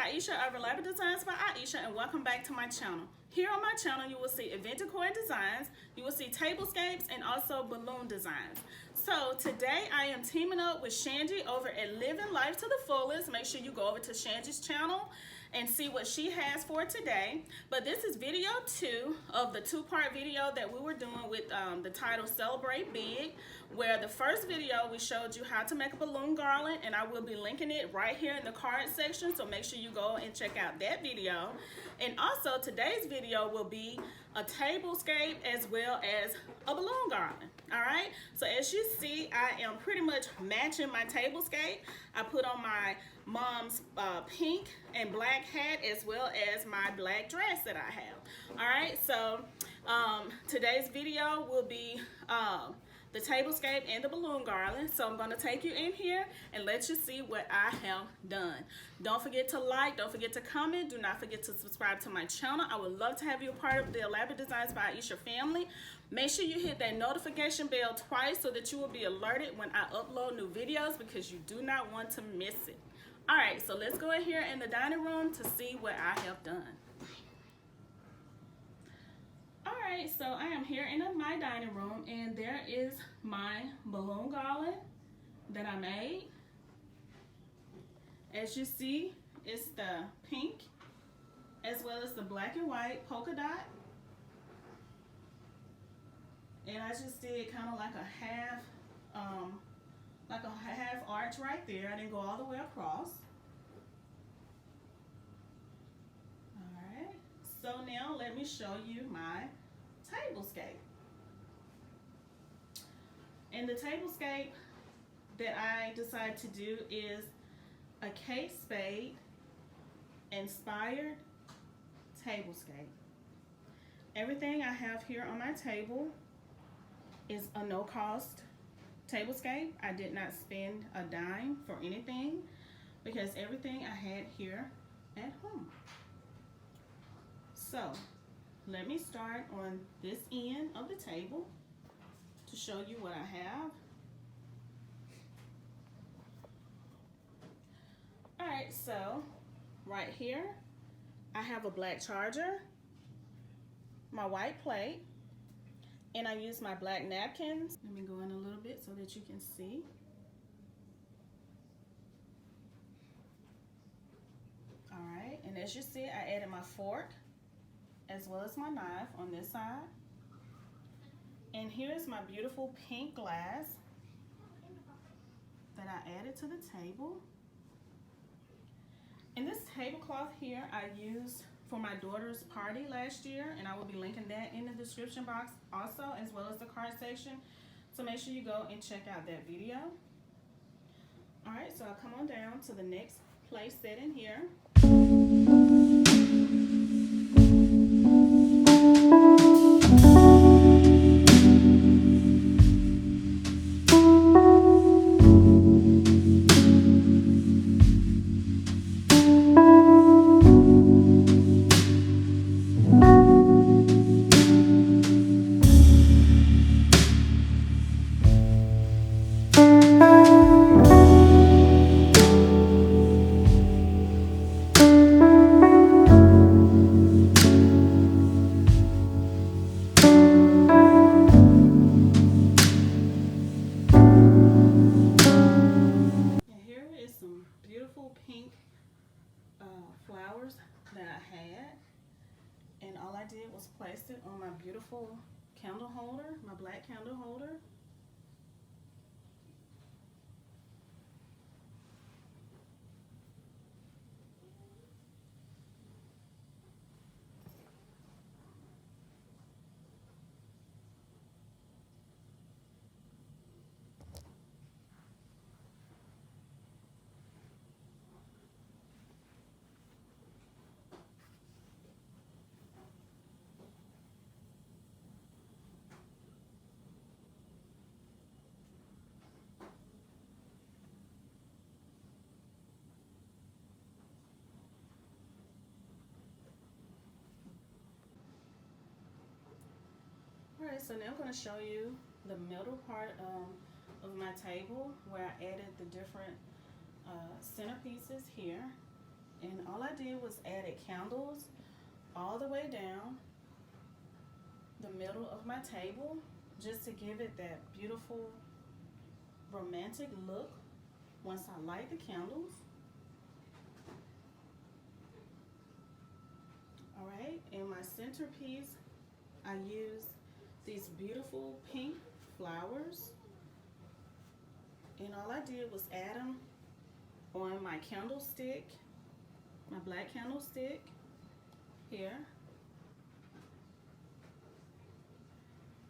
Aisha of Elaborate Designs by Aisha, and welcome back to my channel. Here on my channel, you will see event decor designs, you will see tablescapes, and also balloon designs. So today I am teaming up with Shangie over at Living Life to the Fullest. Make sure you go over to Shangie's channel and see what she has for today. But this is video 2 of the 2-part video that we were doing with the title Celebrate Big, where the first video we showed you how to make a balloon garland, and I will be linking it right here in the card section, so make sure you go and check out that video. And also today's video will be a tablescape as well as a balloon garland. All right, so as you see, I am pretty much matching my tablescape. I put on my mom's pink and black hat as well as my black dress that I have. All right, so today's video will be the tablescape and the balloon garland. So I'm going to take you in here and let you see what I have done. Don't forget to like, don't forget to comment, do not forget to subscribe to my channel. I would love to have you a part of the Elaborate Designs by Aisha family. Make sure you hit that notification bell twice so that you will be alerted when I upload new videos, because you do not want to miss it. All right, so let's go in here in the dining room to see what I have done. Alright, so I am here in my dining room, and there is my balloon garland that I made. As you see, it's the pink as well as the black and white polka dot. And I just did kind of like a half arch right there. I didn't go all the way across. Alright, so now let me show you my tablescape. And the tablescape that I decided to do is a Kate Spade inspired tablescape. Everything I have here on my table is a no-cost tablescape. I did not spend a dime for anything because everything I had here at home. So let me start on this end of the table to show you what I have. All right, so right here I have a black charger, my white plate, and I use my black napkins. Let me go in a little bit so that you can see. All right, and as you see, I added my fork as well as my knife on this side. And here's my beautiful pink glass that I added to the table. And this tablecloth here I used for my daughter's party last year, and I will be linking that in the description box also, as well as the card section. So make sure you go and check out that video. All right, so I'll come on down to the next place setting here. Pink flowers that I had, and all I did was place it on my beautiful candle holder, my black candle holder. Alright, so now I'm going to show you the middle part of my table where I added the different centerpieces here. And all I did was added candles all the way down the middle of my table just to give it that beautiful romantic look once I light the candles. Alright, in my centerpiece, I used these beautiful pink flowers. And all I did was add them on my candlestick, my black candlestick here.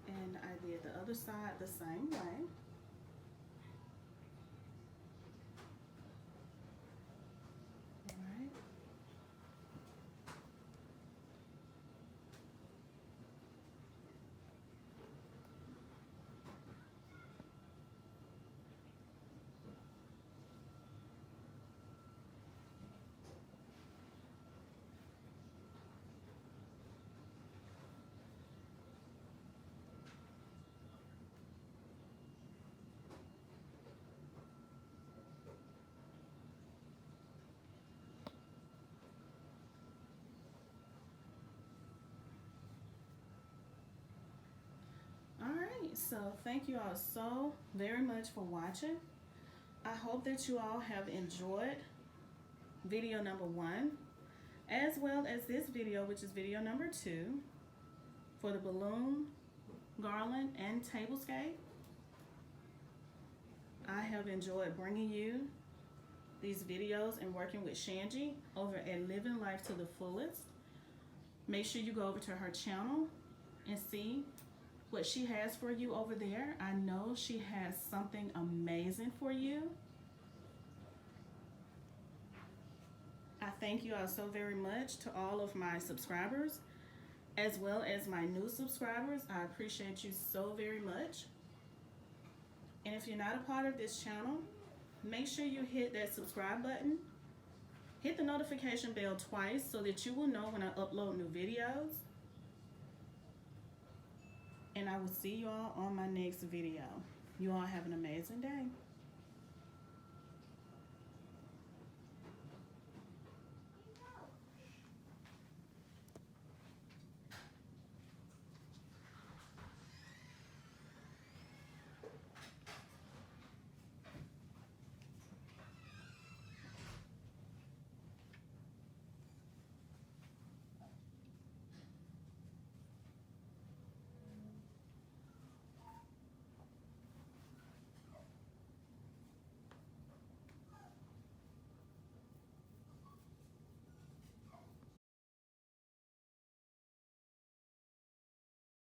And I did the other side the same way. Alright. Alright, so thank you all so very much for watching. I hope that you all have enjoyed video number 1, as well as this video, which is video number 2, for the balloon, garland, and tablescape. I have enjoyed bringing you these videos and working with Shangie over at Living Life to the Fullest. Make sure you go over to her channel and see what she has for you over there. I know she has something amazing for you. I thank you all so very much to all of my subscribers, as well as my new subscribers. I appreciate you so very much. And if you're not a part of this channel, make sure you hit that subscribe button. Hit the notification bell twice so that you will know when I upload new videos. And I will see you all on my next video. You all have an amazing day.